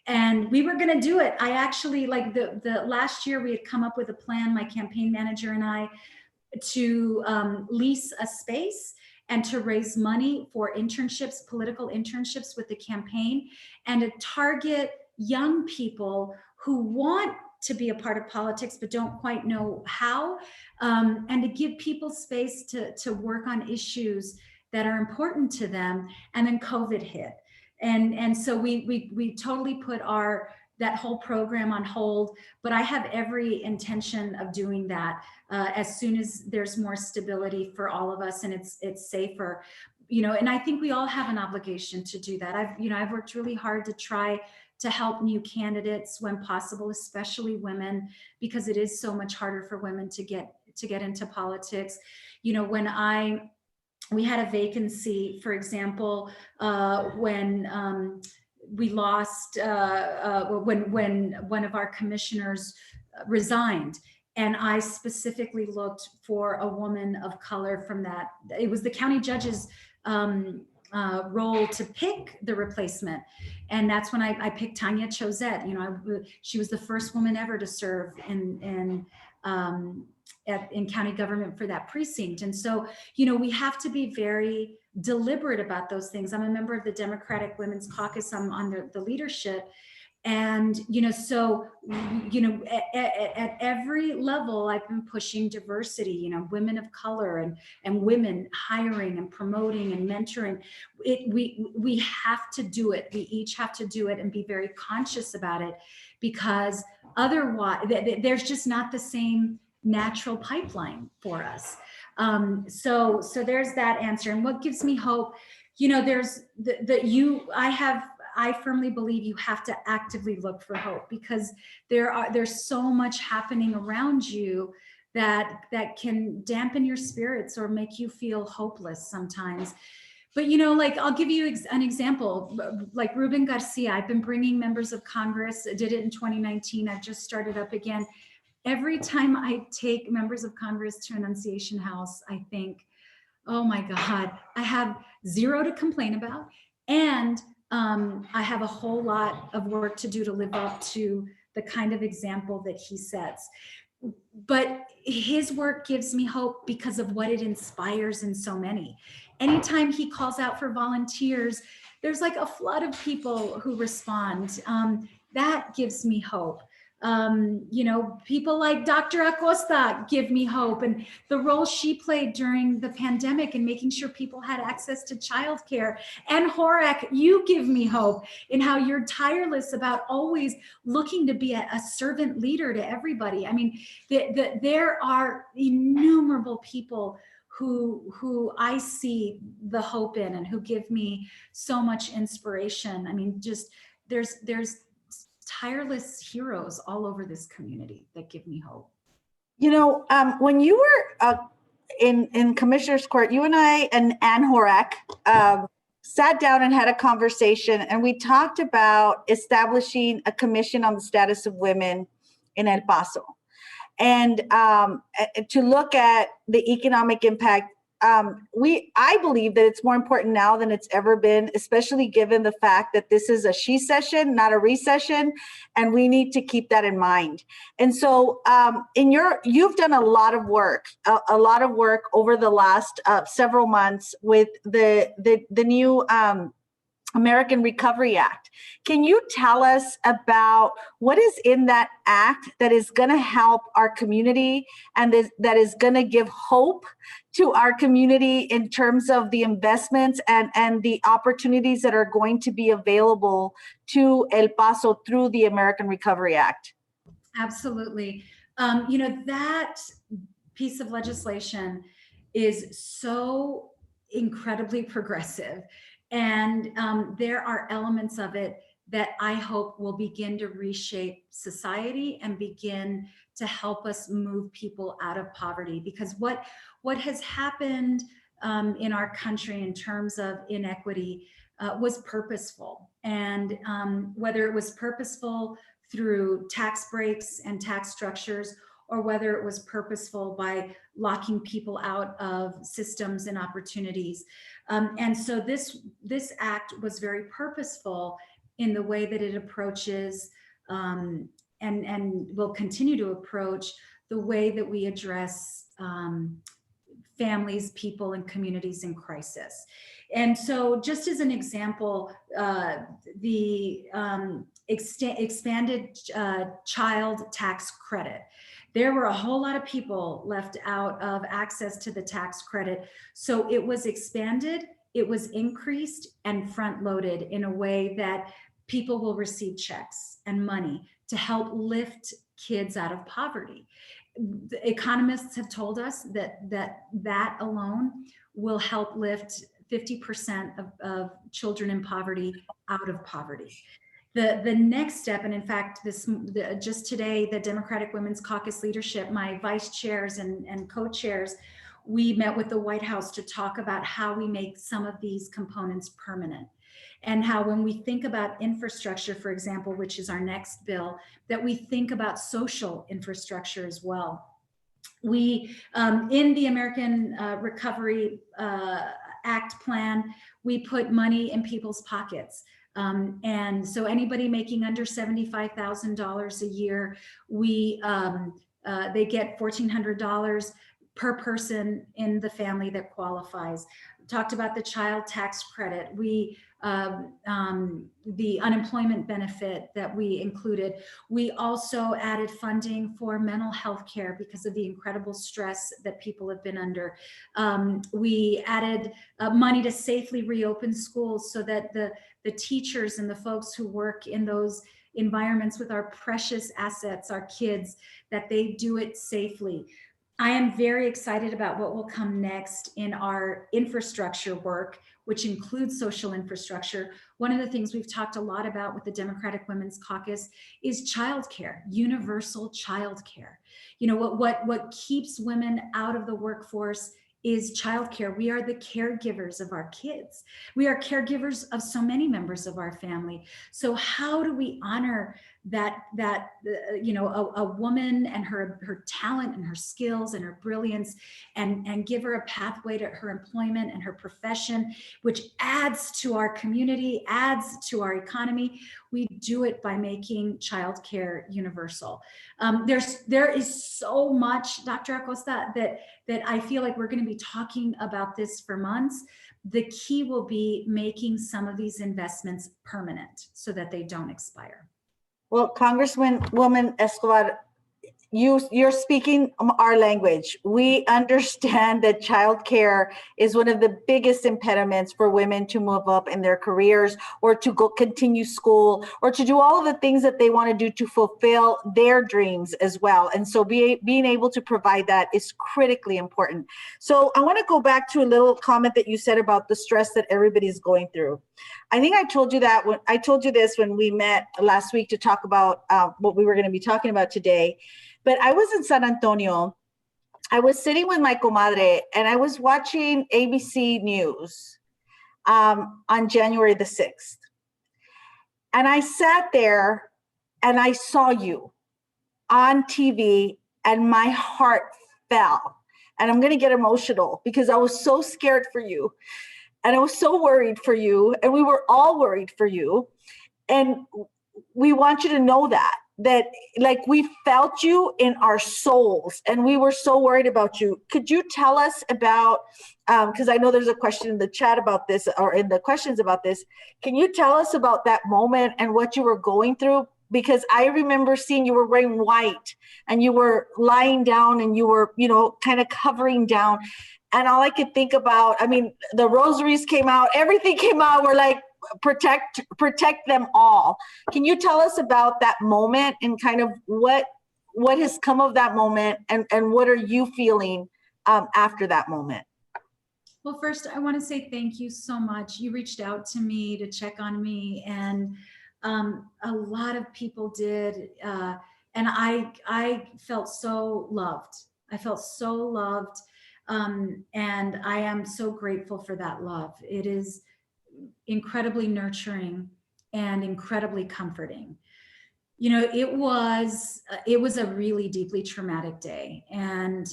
and we were going to do it. I actually, the last year, we had come up with a plan, my campaign manager and I, to lease a space and to raise money for internships, political internships with the campaign, and to target young people who want to be a part of politics but don't quite know how, and to give people space to work on issues that are important to them. And then COVID hit, and so we totally put that whole program on hold, but I have every intention of doing that as soon as there's more stability for all of us and it's safer. And I think we all have an obligation to do that. I've worked really hard to try to help new candidates when possible, especially women, because it is so much harder for women to get into politics. When we had a vacancy, for example, when we lost, when one of our commissioners resigned, and I specifically looked for a woman of color from that. It was the county judge's role to pick the replacement. And that's when I picked Tanya Chozet. You know, she was the first woman ever to serve in county government for that precinct. And so, you know, we have to be very deliberate about those things. I'm a member of the Democratic Women's Caucus. I'm on the leadership. And, you know, so, you know, at every level, I've been pushing diversity, you know, women of color and women hiring and promoting and mentoring. We have to do it. We each have to do it and be very conscious about it, because otherwise there's just not the same natural pipeline for us. So there's that answer. And what gives me hope, you know, there's I firmly believe you have to actively look for hope, because there's so much happening around you that can dampen your spirits or make you feel hopeless sometimes. But, you know, like, I'll give you an example, like Ruben Garcia. I've been bringing members of Congress. I did it in 2019. I've just started up again. Every time I take members of Congress to Annunciation House, I think, oh my God, I have zero to complain about. And I have a whole lot of work to do to live up to the kind of example that he sets. But his work gives me hope because of what it inspires in so many. Anytime he calls out for volunteers, there's like a flood of people who respond. That gives me hope. You know, people like Dr. Acosta give me hope, and the role she played during the pandemic and making sure people had access to childcare. And Horak, you give me hope in how you're tireless about always looking to be a servant leader to everybody. I mean, there are innumerable people who I see the hope in and who give me so much inspiration. I mean, just there's tireless heroes all over this community that give me hope. You know, when you were in Commissioner's Court, you and I and Ann Horak sat down and had a conversation, and we talked about establishing a commission on the status of women in El Paso, and to look at the economic impact. I believe that it's more important now than it's ever been, especially given the fact that this is a she session, not a recession, and we need to keep that in mind. And so you've done a lot of work over the last several months with the new American Recovery Act. Can you tell us about what is in that act that is going to help our community and that is going to give hope to our community in terms of the investments and the opportunities that are going to be available to El Paso through the American Recovery Act? Absolutely. You know, that piece of legislation is so incredibly progressive. And there are elements of it that I hope will begin to reshape society and begin to help us move people out of poverty. Because what has happened in our country in terms of inequity was purposeful. And whether it was purposeful through tax breaks and tax structures, or whether it was purposeful by locking people out of systems and opportunities. And so this act was very purposeful in the way that it approaches and will continue to approach the way that we address families, people, and communities in crisis. And so just as an example, the expanded child tax credit. There were a whole lot of people left out of access to the tax credit. So it was expanded, it was increased and front loaded in a way that people will receive checks and money to help lift kids out of poverty. The economists have told us that alone will help lift 50% of children in poverty out of poverty. The next step, and in fact, just today, the Democratic Women's Caucus leadership, my vice chairs and co-chairs, we met with the White House to talk about how we make some of these components permanent. And how when we think about infrastructure, for example, which is our next bill, that we think about social infrastructure as well. We, in the American Recovery Act plan, we put money in people's pockets. And so anybody making under $75,000 a year, they get $1,400 per person in the family that qualifies. Talked about the child tax credit. The unemployment benefit that we included. We also added funding for mental health care because of the incredible stress that people have been under. We added money to safely reopen schools so that the teachers and the folks who work in those environments with our precious assets, our kids, that they do it safely. I am very excited about what will come next in our infrastructure work, which includes social infrastructure. One of the things we've talked a lot about with the Democratic Women's Caucus is childcare, universal childcare. You know, what keeps women out of the workforce is childcare. We are the caregivers of our kids. We are caregivers of so many members of our family. So how do we honor that a woman and her talent and her skills and her brilliance, and give her a pathway to her employment and her profession, which adds to our community, adds to our economy? We do it by making childcare universal. There is so much, Dr. Acosta, that I feel like we're going to be talking about this for months. The key will be making some of these investments permanent so that they don't expire. Well, Congresswoman Escobar, you're speaking our language. We understand that childcare is one of the biggest impediments for women to move up in their careers, or to go continue school, or to do all of the things that they want to do to fulfill their dreams as well. And so being able to provide that is critically important. So I want to go back to a little comment that you said about the stress that everybody's going through. I think I told you that when I told you this when we met last week to talk about what we were going to be talking about today. But I was in San Antonio. I was sitting with my comadre and I was watching ABC News on January the 6th. And I sat there and I saw you on TV and my heart fell. And I'm going to get emotional because I was so scared for you. And I was so worried for you. And we were all worried for you. And we want you to know that like we felt you in our souls and we were so worried about you. Could you tell us about, because I know there's a question in the chat about this, or in the questions about this. Can you tell us about that moment and what you were going through? Because I remember seeing you were wearing white and you were lying down and you were, kind of covering down. And all I could think about, I mean, the rosaries came out, everything came out. We're like, protect them all. Can you tell us about that moment and kind of what has come of that moment, and what are you feeling after that moment? Well, first, I want to say thank you so much. You reached out to me to check on me, and a lot of people did. And I felt so loved. I felt so loved. And I am so grateful for that love. It is incredibly nurturing and incredibly comforting. It was a really deeply traumatic day. And,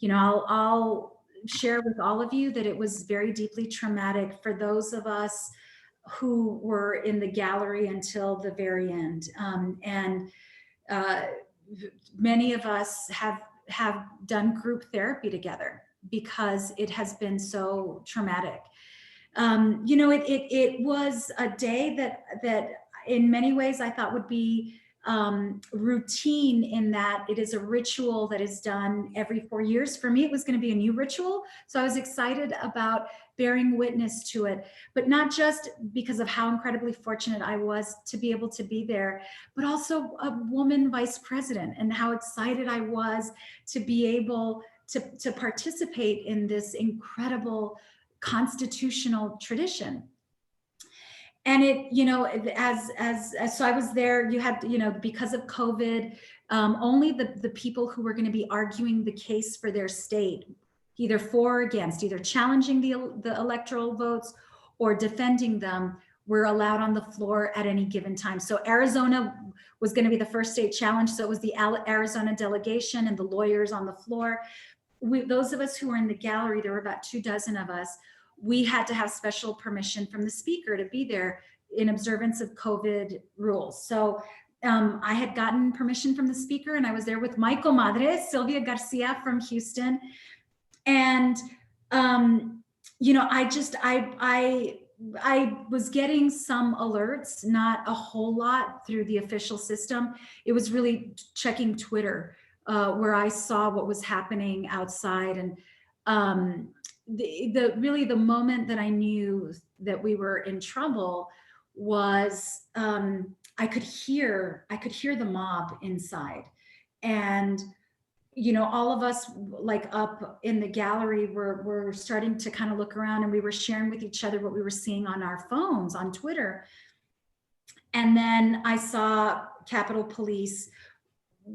I'll share with all of you that it was very deeply traumatic for those of us who were in the gallery until the very end. Many of us have done group therapy together because it has been so traumatic. It was a day that in many ways I thought would be routine, in that it is a ritual that is done every 4 years. For me, it was going to be a new ritual. So I was excited about bearing witness to it, but not just because of how incredibly fortunate I was to be able to be there, but also a woman vice president, and how excited I was to be able to participate in this incredible constitutional tradition. And so I was there. You had, because of COVID, only the people who were going to be arguing the case for their state, either for or against, either challenging the electoral votes or defending them, were allowed on the floor at any given time. So Arizona was going to be the first state challenge. So it was the Arizona delegation and the lawyers on the floor. those of us who were in the gallery, there were about 24 of us, we had to have special permission from the speaker to be there in observance of COVID rules. So I had gotten permission from the speaker, and I was there with my comadre, Sylvia Garcia from Houston. And, you know, I was getting some alerts, not a whole lot through the official system. It was really checking Twitter, where I saw what was happening outside. And the moment that I knew that we were in trouble was I could hear the mob inside. And you know, all of us like up in the gallery were starting to kind of look around, and we were sharing with each other what we were seeing on our phones, on Twitter. And then I saw Capitol Police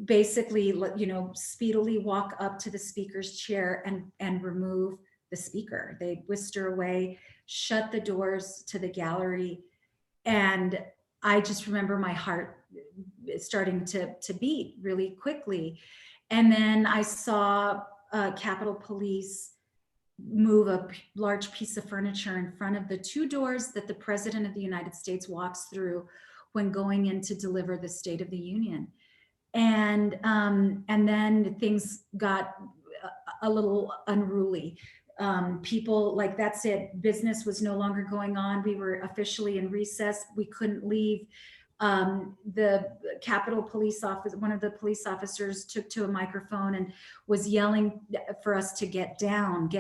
basically, you know, speedily walk up to the speaker's chair and remove the speaker. They whisked her away, shut the doors to the gallery. And I just remember my heart starting to beat really quickly. And then I saw Capitol Police move a large piece of furniture in front of the 2 doors that the President of the United States walks through when going in to deliver the State of the Union. And then things got a little unruly. People, like, that's it. Business was no longer going on. We were officially in recess. We couldn't leave. The Capitol Police officer, one of the police officers, took to a microphone and was yelling for us to get down.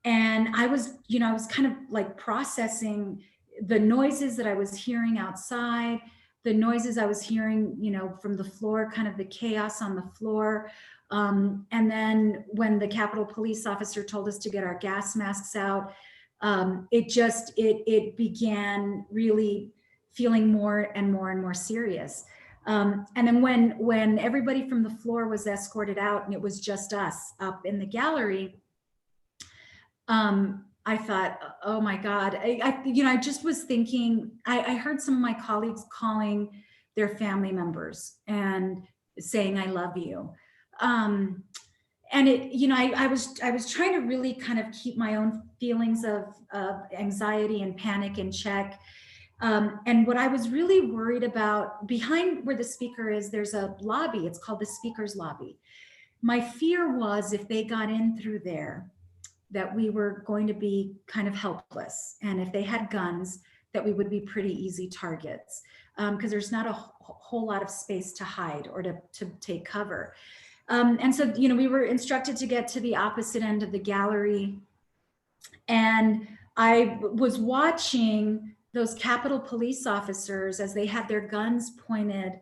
And I was, you know, I was kind of like processing the noises that I was hearing outside, the noises I was hearing, you know, from the floor, kind of the chaos on the floor. And then when the Capitol Police officer told us to get our gas masks out, it began really feeling more and more serious. And then when everybody from the floor was escorted out and it was just us up in the gallery, I thought, oh my God, I just was thinking, I heard some of my colleagues calling their family members and saying, I love you. And it, you know, I was trying to really kind of keep my own feelings of anxiety and panic in check. And what I was really worried about, behind where the speaker is, there's a lobby. It's called the Speaker's Lobby. My fear was if they got in through there, that we were going to be kind of helpless. And if they had guns, that we would be pretty easy targets, because there's not a whole lot of space to hide or to take cover. And so, you know, we were instructed to get to the opposite end of the gallery. And I was watching those Capitol Police officers as they had their guns pointed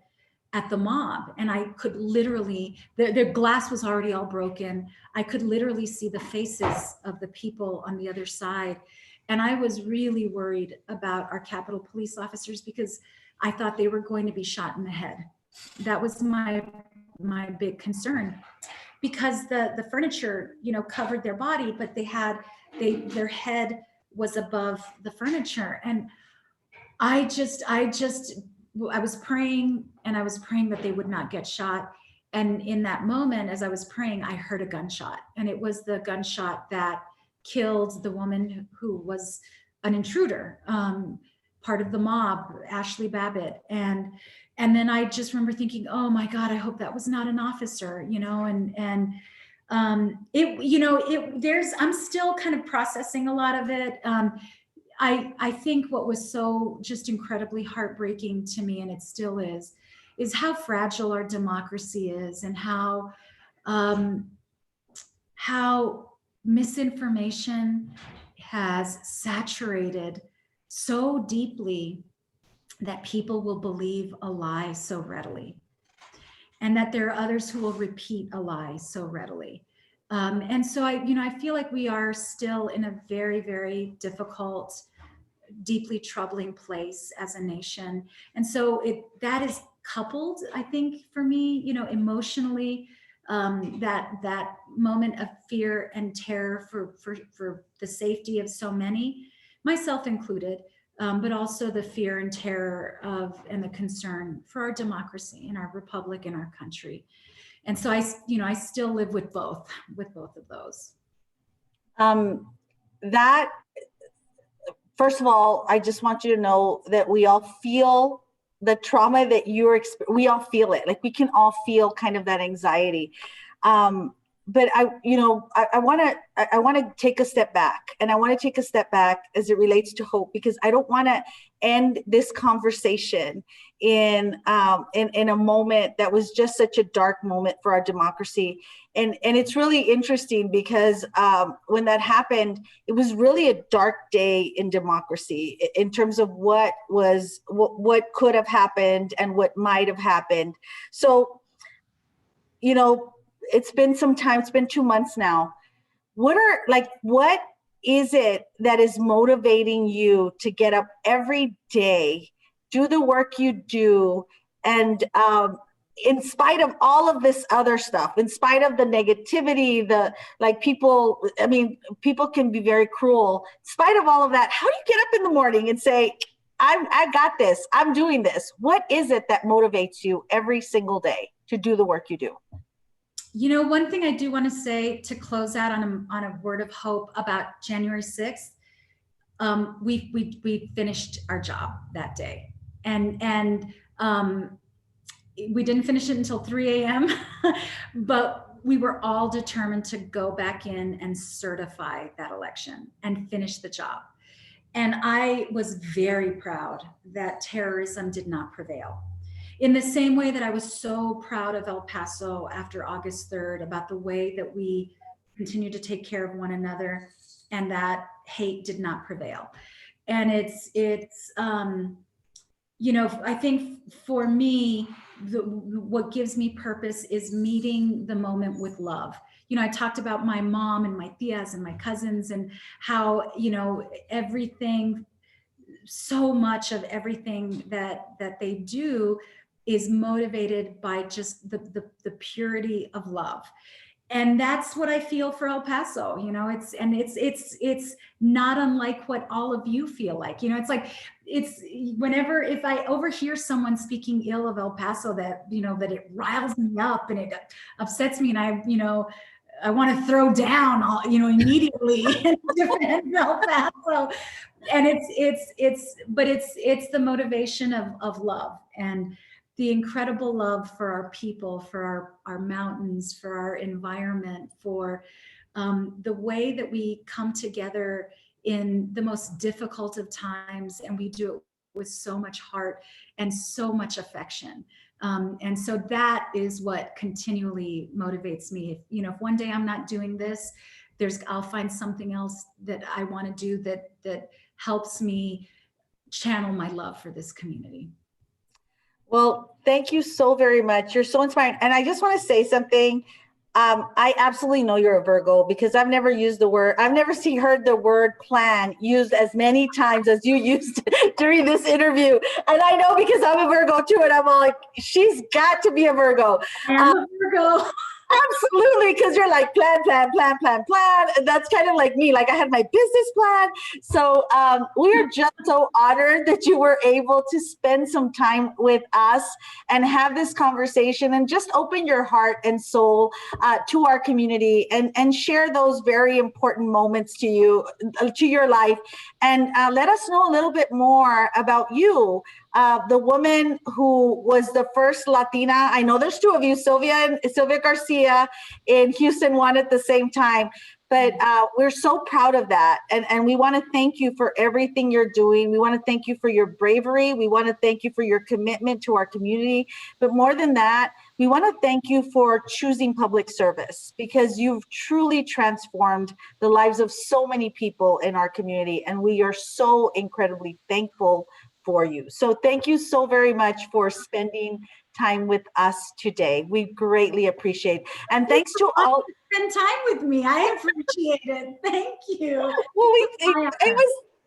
at the mob. And I could literally, their glass was already all broken. I could literally see the faces of the people on the other side. And I was really worried about our Capitol Police officers because I thought they were going to be shot in the head. That was my big concern, because the furniture, you know, covered their body, but their head was above the furniture. And I was praying, and I was praying that they would not get shot. And in that moment, as I was praying, I heard a gunshot, and it was the gunshot that killed the woman who was an intruder, part of the mob, Ashley Babbitt. And then I just remember thinking, oh my God, I hope that was not an officer, you know, I'm still kind of processing a lot of it. I think what was so just incredibly heartbreaking to me, and it still is how fragile our democracy is, and how misinformation has saturated so deeply that people will believe a lie so readily, and that there are others who will repeat a lie so readily. And so I feel like we are still in a very, very difficult, deeply troubling place as a nation. And so that is coupled, I think, for me, you know, emotionally, that moment of fear and terror for the safety of so many, myself included, but also the fear and terror of, and the concern for our democracy and our republic and our country. And so I still live with both of those. That, first of all, I just want you to know that we all feel the trauma that we all feel it. Like we can all feel kind of that anxiety. But I want to take a step back, and I want to take a step back as it relates to hope, because I don't want to end this conversation in a moment that was just such a dark moment for our democracy. And it's really interesting because when that happened, it was really a dark day in democracy in terms of what could have happened and what might have happened. So, it's been some time, it's been 2 months now. What is it that is motivating you to get up every day, do the work you do, and in spite of all of this other stuff, in spite of the negativity, people can be very cruel. In spite of all of that, how do you get up in the morning and say, I got this, I'm doing this? What is it that motivates you every single day to do the work you do? One thing I do want to say to close out on a word of hope about January 6th, we finished our job that day, and we didn't finish it until 3 a.m. but we were all determined to go back in and certify that election and finish the job. And I was very proud that terrorism did not prevail. In the same way that I was so proud of El Paso after August 3rd about the way that we continue to take care of one another and that hate did not prevail. And I think for me, what gives me purpose is meeting the moment with love. I talked about my mom and my tias and my cousins and how, everything, so much of everything that they do is motivated by just the purity of love. And that's what I feel for El Paso. It's not unlike what all of you feel like. If I overhear someone speaking ill of El Paso, that it riles me up and it upsets me, and I want to throw down immediately and defend El Paso. And it's the motivation of love and the incredible love for our people, for our mountains, for our environment, for the way that we come together in the most difficult of times, and we do it with so much heart and so much affection. And so that is what continually motivates me. If one day I'm not doing this, I'll find something else that I want to do that helps me channel my love for this community. Well, thank you so very much. You're so inspiring. And I just want to say something. I absolutely know you're a Virgo because I've never heard the word plan used as many times as you used during this interview. And I know because I'm a Virgo too. And I'm all like, she's got to be a Virgo. I'm a Virgo. Absolutely, because you're like plan. And that's kind of like me. Like I had my business plan. So we are just so honored that you were able to spend some time with us and have this conversation and just open your heart and soul to our community and share those very important moments to your life. And let us know a little bit more about you. The woman who was the first Latina, I know there's two of you, Sylvia Garcia in Houston, won at the same time, but we're so proud of that. And we want to thank you for everything you're doing. We want to thank you for your bravery. We want to thank you for your commitment to our community. But more than that, we want to thank you for choosing public service because you've truly transformed the lives of so many people in our community. And we are so incredibly thankful for you. So thank you so very much for spending time with us today. We greatly appreciate it. And thanks to all. Spend time with me. I appreciate it. Thank you. Well,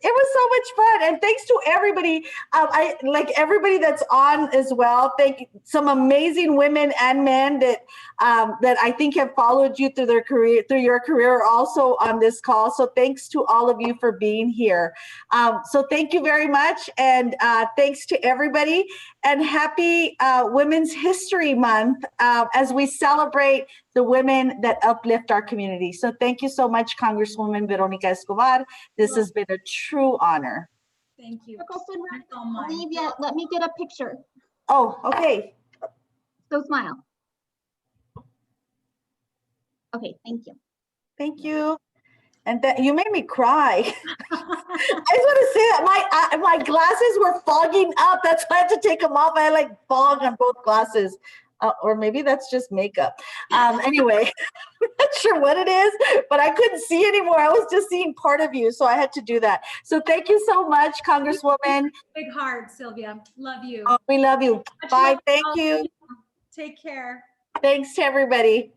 it was so much fun. And thanks to everybody. I like everybody that's on as well. Thank you. Some amazing women and men that I think have followed you through your career also on this call. So thanks to all of you for being here. So thank you very much. And thanks to everybody. and happy Women's History Month as we celebrate the women that uplift our community. So thank you so much, Congresswoman Veronica Escobar. This has been a true honor. Thank you. So Olivia, let me get a picture. Oh, okay. So smile. Okay, thank you. Thank you. And that you made me cry. I just want to say that my glasses were fogging up. That's why I had to take them off. I had like fog on both glasses. Or maybe that's just makeup. Anyway, I'm not sure what it is, but I couldn't see anymore. I was just seeing part of you, so I had to do that. So thank you so much, Congresswoman. Big heart, Sylvia. Love you. Oh, we love you. Much Bye. love. Thank you. Take care. Thanks to everybody.